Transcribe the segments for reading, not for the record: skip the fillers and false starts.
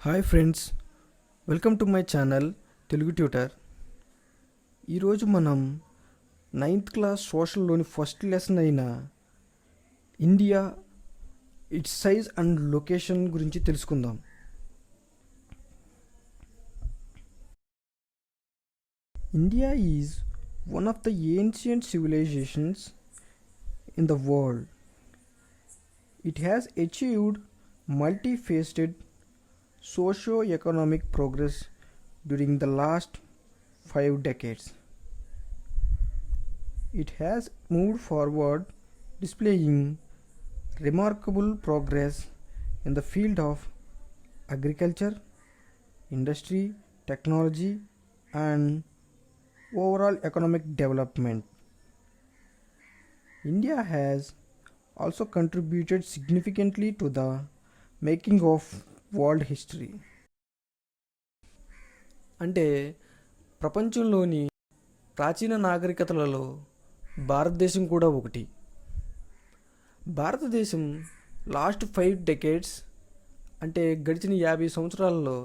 Hi friends, welcome to my channel Telugu tutor. ఈరోజు మనం 9th class సోషల్లోని first lesson అయిన India, it's size and location గురించి తెలుసుకుందాం. India is one of the ancient civilisations in the world. It has achieved multifaceted socio-economic progress during the last 5 decades. It has moved forward, displaying remarkable progress in the field of agriculture, industry, technology, and overall economic development. India has also contributed significantly to the making of world history. అంటే ప్రపంచంలోని ప్రాచీన నాగరికతలలో భారతదేశం కూడా ఒకటి. భారతదేశం last 5 decades అంటే గడిచిన 50 సంవత్సరాలలో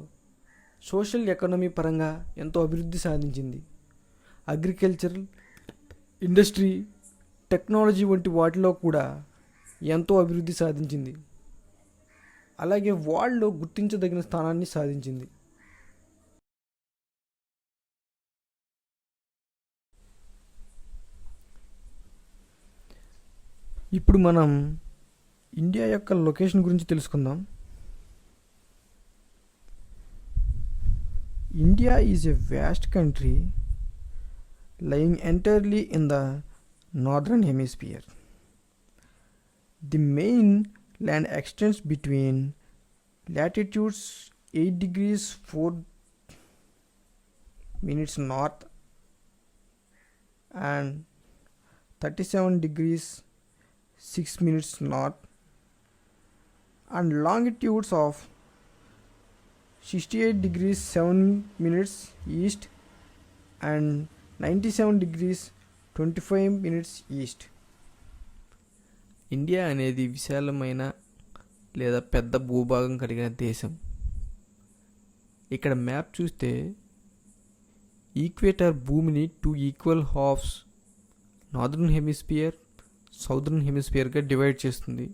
సోషల్ ఎకానమీ పరంగా ఎంతో అభివృద్ధి సాధించింది. అగ్రికల్చర్, ఇండస్ట్రీ, టెక్నాలజీ వంటి వాటిలో కూడా ఎంతో అభివృద్ధి సాధించింది. అలాగే వరల్డ్లో గుర్తించదగిన స్థానాన్ని సాధించింది. ఇప్పుడు మనం ఇండియా యొక్క లొకేషన్ గురించి తెలుసుకుందాం. India is a vast country lying entirely in the northern hemisphere. The main land extends between latitudes 8 degrees 4 minutes north and 37 degrees 6 minutes north, and longitudes of 68 degrees 7 minutes east and 97 degrees 25 minutes east. India అనేది విశాలమైన లేదా పెద్ద భూభాగం కలిగిన దేశం. ఇక్కడ map చూస్తే equator భూమిని 2 equal halves, northern hemisphere, southern హెమిస్ఫియర్గా డివైడ్ చేస్తుంది.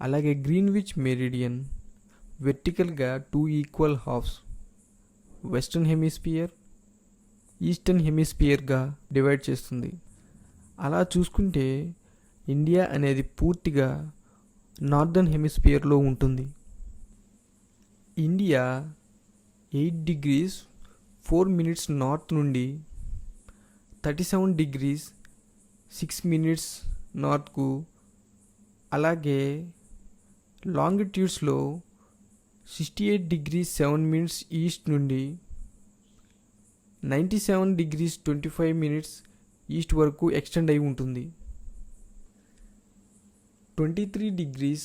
అలాగే గ్రీన్విచ్ మెరిడియన్ వెర్టికల్గా 2 equal halves, western hemisphere, eastern హెమిస్ఫియర్గా డివైడ్ చేస్తుంది. అలా చూసుకుంటే ఇండియా అనేది పూర్తిగా నార్దర్న్ హెమిస్ఫియర్లో ఉంటుంది. ఇండియా 8 degrees 4 minutes నార్త్ నుండి 37 degrees 6 minutes నార్త్కు, అలాగే లాంగిట్యూడ్స్లో 68 degrees 7 minutes ఈస్ట్ నుండి 97 degrees 25 minutes ఈస్ట్ వరకు ఎక్స్టెండ్ అయి ఉంటుంది. 23 degrees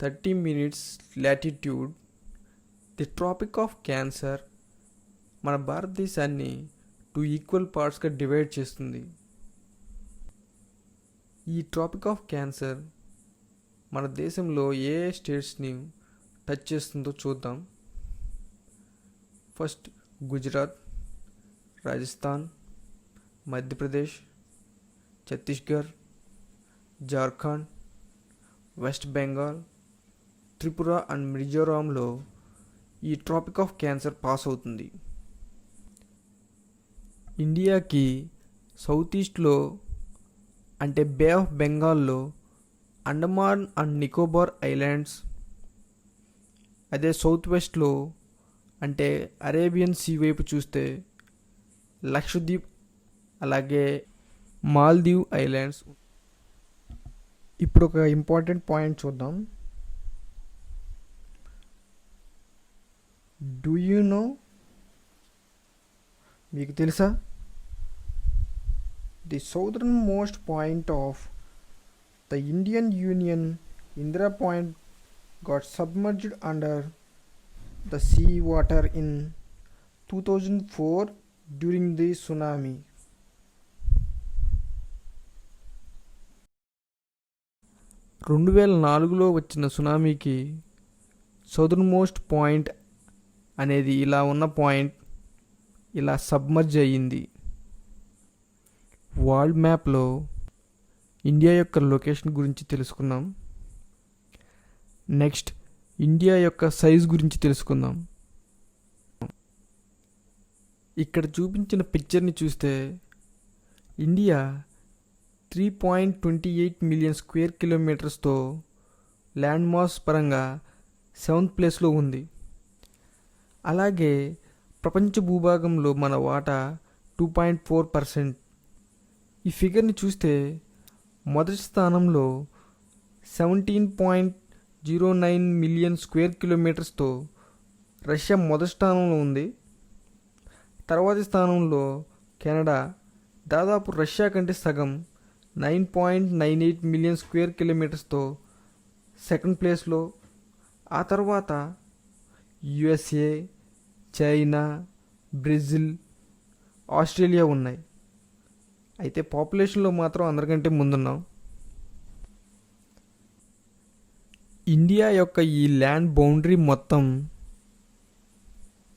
30 minutes latitude, the tropic of cancer మన భారతదేశాన్ని 2 ఈక్వల్ పార్ట్స్గా డివైడ్ చేస్తుంది. ఈ ట్రాపిక్ ఆఫ్ క్యాన్సర్ మన దేశంలో ఏ స్టేట్స్ని టచ్ చేస్తుందో చూద్దాం. First Gujarat, Rajasthan, Madhya Pradesh, Chhattisgarh, Jharkhand, west Bengal, Tripura and మిజోరాంలో ఈ ట్రాపిక్ ఆఫ్ క్యాన్సర్ పాస్ అవుతుంది. ఇండియాకి సౌత్ ఈస్ట్లో అంటే బే ఆఫ్ బెంగాల్లో అండమాన్ అండ్ నికోబార్ ఐలాండ్స్, అదే సౌత్ వెస్ట్లో అంటే అరేబియన్ సీ వైపు చూస్తే లక్షద్వీప్, అలాగే మాల్దీవ్ ఐలాండ్స్. ఇప్పుడు ఒక ఇంపార్టెంట్ పాయింట్ చూద్దాం. డూ యూ నో, మీకు తెలుసా, the southern most point of the Indian union, Indira point, got submerged under the sea water in 2004 during the tsunami. 2004లో వచ్చిన సునామీకి సౌదర్న్ మోస్ట్ పాయింట్ అనేది ఇలా ఉన్న పాయింట్ ఇలా సబ్మర్జ్ అయ్యింది. వరల్డ్ మ్యాప్లో ఇండియా యొక్క లొకేషన్ గురించి తెలుసుకుందాం. నెక్స్ట్ ఇండియా యొక్క సైజ్ గురించి తెలుసుకుందాం. ఇక్కడ చూపించిన పిక్చర్ని చూస్తే ఇండియా 3.28 మిలియన్ స్క్వేర్ కిలోమీటర్స్తో ల్యాండ్ మాస్ పరంగా 7th ప్లేస్లో ఉంది. అలాగే ప్రపంచ భూభాగంలో మన వాటా 2.4%. ఈ ఫిగర్ని చూస్తే మొదటి స్థానంలో 17.09 మిలియన్ స్క్వేర్ కిలోమీటర్స్తో రష్యా మొదటి స్థానంలో ఉంది. తర్వాతి స్థానంలో కెనడా దాదాపు రష్యా కంటే సగం 9.98 మిలియన్ స్క్వేర్ కిలోమీటర్స్తో సెకండ్ ప్లేస్లో. ఆ తర్వాత యుఎస్ఏ, చైనా, బ్రెజిల్, ఆస్ట్రేలియా ఉన్నాయి. అయితే పాపులేషన్లో మాత్రం అందరికంటే ముందున్నాం. ఇండియా యొక్క ఈ ల్యాండ్ బౌండరీ మొత్తం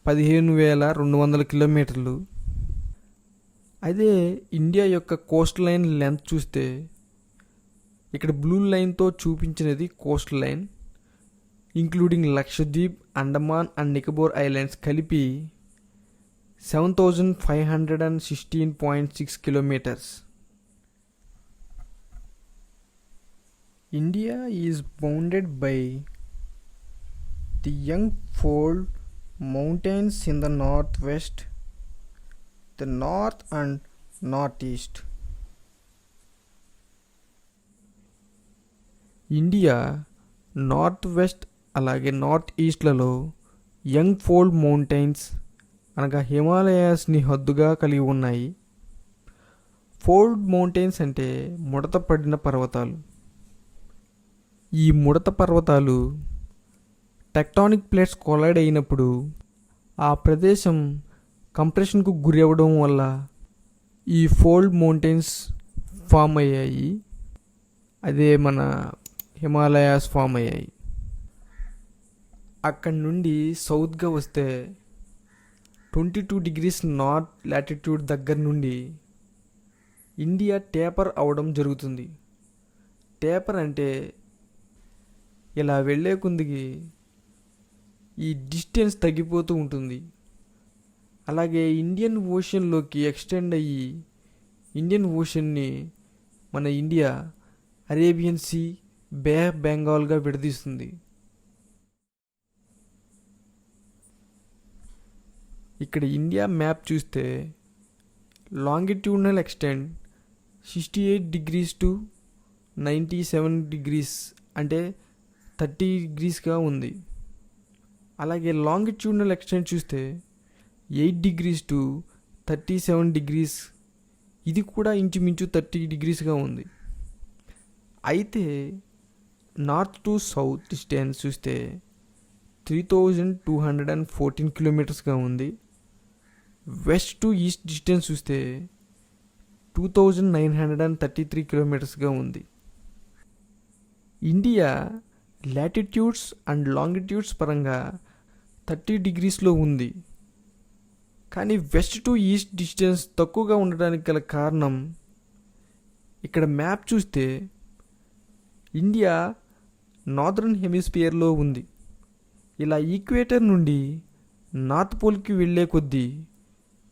15,200 కిలోమీటర్లు. అదే ఇండియా యొక్క కోస్ట్ లైన్ లెంత్ చూస్తే ఇక్కడ బ్లూ లైన్తో చూపించినది Coast line, including Lakshadweep, Andaman and Nicobar islands కలిపి 7,516.6 kilometers. India is bounded by the Yangtze Mountains in the northwest, the north and northeast. India north west అలాగే నార్త్ ఈస్ట్లలో యంగ్ ఫోల్డ్ మౌంటైన్స్ అనగా హిమాలయాస్ని హద్దుగా కలిగి ఉన్నాయి. Fold mountains అంటే ముడత పడిన పర్వతాలు. ఈ ముడత పర్వతాలు టెక్టానిక్ ప్లేట్స్ కొలైడ్ అయినప్పుడు ఆ ప్రదేశం కంప్రెషన్కు గురి అవ్వడం వల్ల ఈ ఫోల్డ్ మౌంటైన్స్ ఫామ్ అయ్యాయి. అదే మన హిమాలయాస్ ఫామ్ అయ్యాయి. అక్కడి నుండి సౌత్గా వస్తే 22 degrees నార్త్ లాటిట్యూడ్ దగ్గర నుండి ఇండియా టేపర్ అవడం జరుగుతుంది. టేపర్ అంటే ఇలా వెళ్ళే కొద్దికి ఈ డిస్టెన్స్ తగ్గిపోతూ ఉంటుంది. అలాగే ఇండియన్ ఓషన్లోకి ఎక్స్టెండ్ అయ్యి ఇండియన్ ఓషన్ని మన India Arabian sea, bay of బెంగాల్గా విడదీస్తుంది. ఇక్కడ ఇండియా మ్యాప్ చూస్తే longitudinal extent 68 degrees to 97 degrees అంటే 30 degreesగా ఉంది. అలాగే లాంగిట్యూడినల్ ఎక్స్టెంట్ చూస్తే 8 degrees to 37 degrees, ఇది కూడా ఇంచుమించు 30 degreesగా ఉంది. అయితే నార్త్ టు సౌత్ డిస్టెన్స్ చూస్తే 3,214 kilometersగా ఉంది. వెస్ట్ టు ఈస్ట్ డిస్టెన్స్ చూస్తే 2,933 kilometersగా ఉంది. ఇండియా లాటిట్యూడ్స్ అండ్ లాంగిట్యూడ్స్ పరంగా 30 degreesలో ఉంది. కానీ వెస్ట్ టు ఈస్ట్ డిస్టెన్స్ తక్కువగా ఉండడానికి గల కారణం ఇక్కడ మ్యాప్ చూస్తే ఇండియా నార్దర్న్ హెమిస్ఫియర్లో ఉంది. ఇలా ఈక్వేటర్ నుండి నార్త్ పోల్కి వెళ్ళే కొద్దీ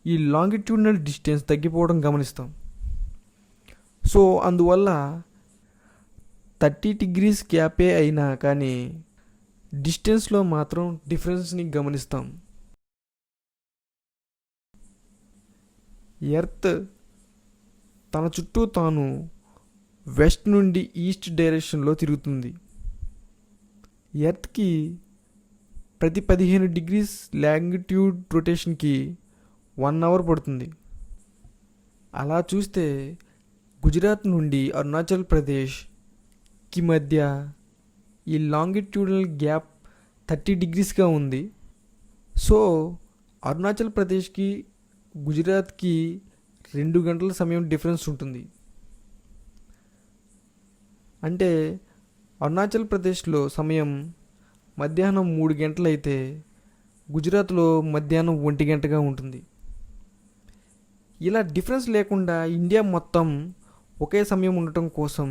ఈ లాంగిట్యూడినల్ డిస్టెన్స్ తగ్గిపోవడం గమనిస్తాం. సో అందువల్ల 30 degrees గ్యాపే అయినా కానీ డిస్టెన్స్లో మాత్రం డిఫరెన్స్ని గమనిస్తాం. ఎర్త్ తన చుట్టూ తాను వెస్ట్ నుండి ఈస్ట్ డైరెక్షన్లో తిరుగుతుంది. ఎర్త్కి ప్రతి 15 degrees లాంగిట్యూడ్ రొటేషన్కి 1 hour పడుతుంది. అలా చూస్తే గుజరాత్ నుండి అరుణాచల్ ప్రదేశ్కి మధ్య ఈ లాంగిట్యూడల్ గ్యాప్ 30 degreesగా ఉంది. సో అరుణాచల్ ప్రదేశ్కి గుజరాత్కి 2 గంటల సమయం డిఫరెన్స్ ఉంటుంది. అంటే అరుణాచల్ ప్రదేశ్లో సమయం మధ్యాహ్నం 3 గంటలైతే గుజరాత్లో మధ్యాహ్నం 1 గంటగా ఉంటుంది. ఇలా డిఫరెన్స్ లేకుండా ఇండియా మొత్తం ఒకే సమయం ఉండటం కోసం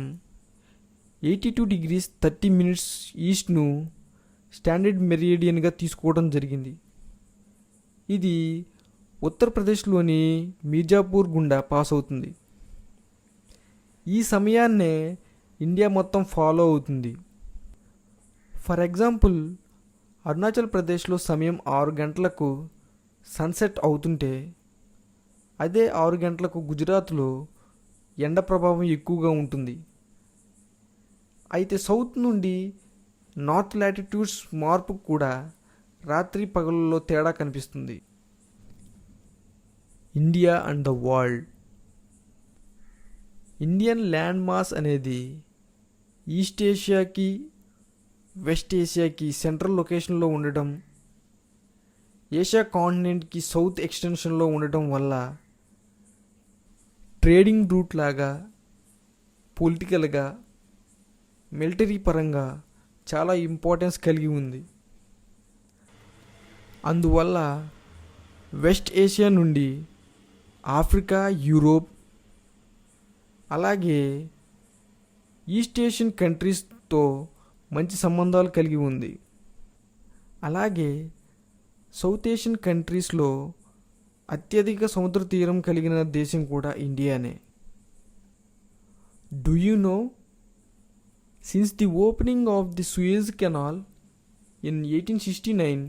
82 degrees 30 minutes ఈస్ట్ను స్టాండర్డ్ మెరిడియన్గా తీసుకోవడం జరిగింది. ఇది ఉత్తరప్రదేశ్లోని మీర్జాపూర్ గుండా పాస్ అవుతుంది. ఈ సమయాన్నే ఇండియా మొత్తం ఫాలో అవుతుంది. ఫర్ ఎగ్జాంపుల్, అరుణాచల్ ప్రదేశ్లో సమయం 6 గంటలకు సన్సెట్ అవుతుంటే అదే 6 గంటలకు గుజరాత్లో ఎండ ప్రభావం ఎక్కువగా ఉంటుంది. అయితే సౌత్ నుండి నార్త్ లాటిట్యూడ్స్ మార్పు కూడా రాత్రి పగలులో తేడా కనిపిస్తుంది. India and the world. Indian land mass అనేది ఈస్ట్ ఏషియాకి వెస్ట్ ఏషియాకి సెంట్రల్ లొకేషన్లో ఉండటం, ఏషియా కాంటినెంట్కి సౌత్ ఎక్స్టెన్షన్లో ఉండటం వల్ల ట్రేడింగ్ రూట్ లాగా, పొలిటికల్గా, మిలిటరీ పరంగా చాలా ఇంపార్టెన్స్ కలిగి ఉంది. అందువల్ల వెస్ట్ ఏషియా నుండి ఆఫ్రికా, యూరోప్, అలాగే ఈస్ట్ ఏషియన్ కంట్రీస్తో మంచి సంబంధాలు కలిగి ఉంది. అలాగే సౌత్ ఏషియన్ కంట్రీస్లో అత్యధిక సముద్ర తీరం కలిగిన దేశం కూడా ఇండియానే. Do you know, since the opening of the Suez canal in 1869,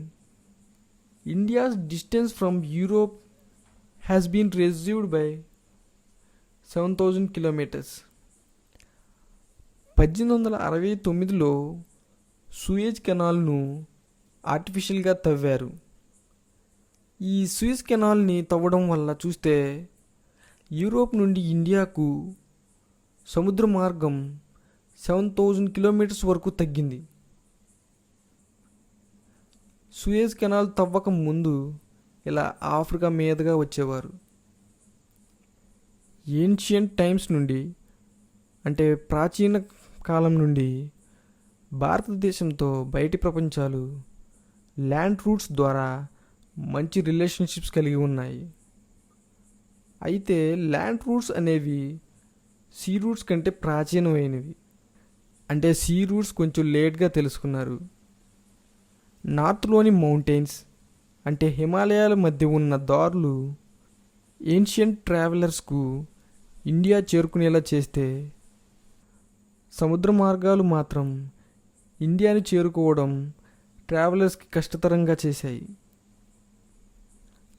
India's distance from Europe has been reduced by 7,000 kilometers. 1869లో Suez కెనాల్ను ఆర్టిఫిషియల్గా తవ్వారు. ఈ సూయజ్ కెనాల్ని తవ్వడం వల్ల చూస్తే యూరోప్ నుండి ఇండియాకు సముద్ర మార్గం 7,000 kilometers వరకు తగ్గింది. సూయజ్ కెనాల్ తవ్వకం ముందు ఇలా ఆఫ్రికా మీదుగా వచ్చేవారు. ఏన్షియంట్ టైమ్స్ నుండి, అంటే ప్రాచీన కాలం నుండి భారతదేశంతో బయటి ప్రపంచాలు ల్యాండ్ రూట్స్ ద్వారా మంచి రిలేషన్షిప్స్ కలిగి ఉన్నాయి. అయితే ల్యాండ్ రూట్స్ అనేవి సీ రూట్స్ కంటే ప్రాచీనమైనవి. అంటే సీ రూట్స్ కొంచెం లేట్గా తెలుసుకున్నారు. నార్త్లోని మౌంటైన్స్, అంటే హిమాలయాల మధ్య ఉన్న దారులు ఏన్షియంట్ ట్రావెలర్స్కు ఇండియా చేరుకునేలా చేస్తే, సముద్ర మార్గాలు మాత్రం ఇండియాని చేరుకోవడం ట్రావెలర్స్కి కష్టతరంగా చేశాయి.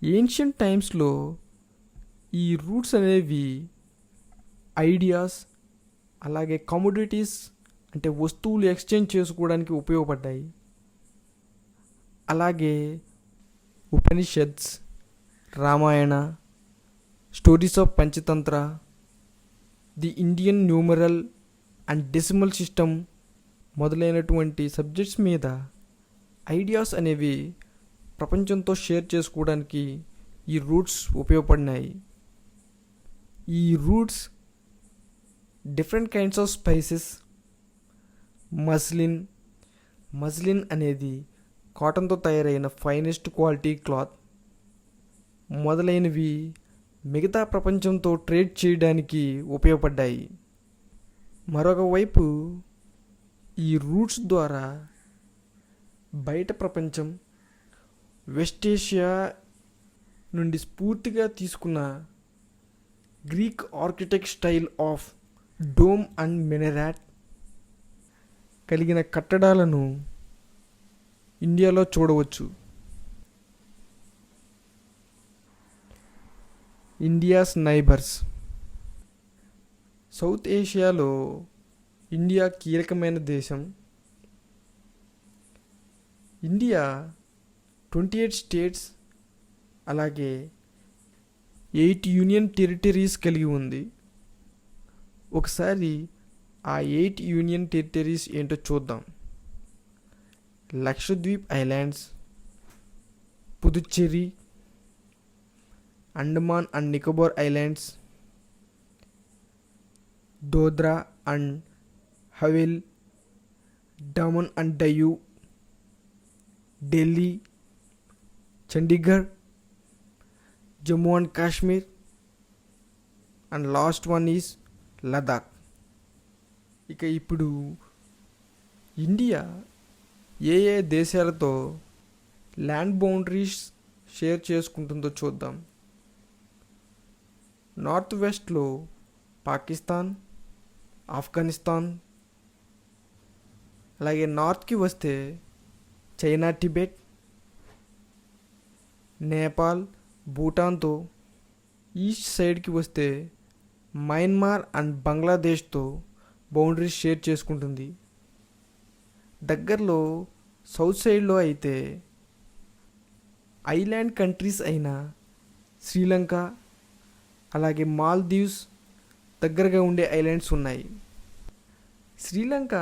ఏన్షియంట్ టైమ్స్లో ఈ రూట్స్ అనేవి ఐడియాస్, అలాగే కమోడిటీస్, అంటే వస్తువులు ఎక్స్చేంజ్ చేసుకోవడానికి ఉపయోగపడ్డాయి. అలాగే Upanishads, Ramayana, stories of Panchatantra, the Indian numeral and decimal system మొదలైనటువంటి సబ్జెక్ట్స్ మీద ఐడియాస్ అనేవి ప్రపంచంతో షేర్ చేసుకోవడానికి ఈ రూట్స్ ఉపయోగపడినాయి. ఈ routes different kinds of spices, muslin అనేది కాటన్తో తయారైన ఫైనెస్ట్ క్వాలిటీ క్లాత్ మొదలైనవి మిగతా ప్రపంచంతో ట్రేడ్ చేయడానికి ఉపయోగపడ్డాయి. మరొక వైపు ఈ రూట్స్ ద్వారా బయట ప్రపంచం వెస్ట్ ఏషియా నుండి స్ఫూర్తిగా తీసుకున్న Greek architect style of dome and minaret కలిగిన కట్టడాలను ఇండియాలో చూడవచ్చు. India's neighbours. సౌత్ ఏషియాలో ఇండియా కీలకమైన దేశం. ఇండియా 28 స్టేట్స్, అలాగే 8 యూనియన్ టెరిటరీస్ కలిగి ఉంది. ఒకసారి ఆ 8 యూనియన్ టెరిటరీస్ ఏంటో చూద్దాం. Lakshadweep islands, Puducherry, Andaman and Nicobar islands, Dadra and Haveli, Daman and Diu, Delhi, Chandigarh, Jammu and Kashmir, and last one is Ladakh. ఇక ఇప్పుడు ఇండియా ఏ ఏ దేశాలతో ల్యాండ్ బౌండరీస్ షేర్ చేసుకుంటుందో చూద్దాం. నార్త్ వెస్ట్లో పాకిస్తాన్, ఆఫ్ఘనిస్తాన్, అలాగే నార్త్కి వస్తే చైనా, టిబెట్, నేపాల్, భూటాన్తో, ఈస్ట్ సైడ్కి వస్తే మయన్మార్ అండ్ బంగ్లాదేశ్తో బౌండరీస్ షేర్ చేసుకుంటుంది. దగ్గరలో సౌత్ సైడ్లో అయితే ఐలాండ్ కంట్రీస్ అయిన శ్రీలంక, అలాగే మాల్దీవ్స్ దగ్గరగా ఉండే ఐలాండ్స్ ఉన్నాయి. శ్రీలంక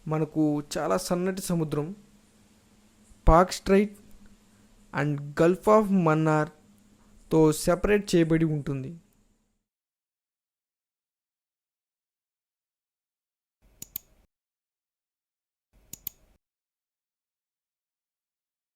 మనకు చాలా సన్నటి సముద్రం, Palk strait and gulf of మన్నార్తో సెపరేట్ చేయబడి ఉంటుంది.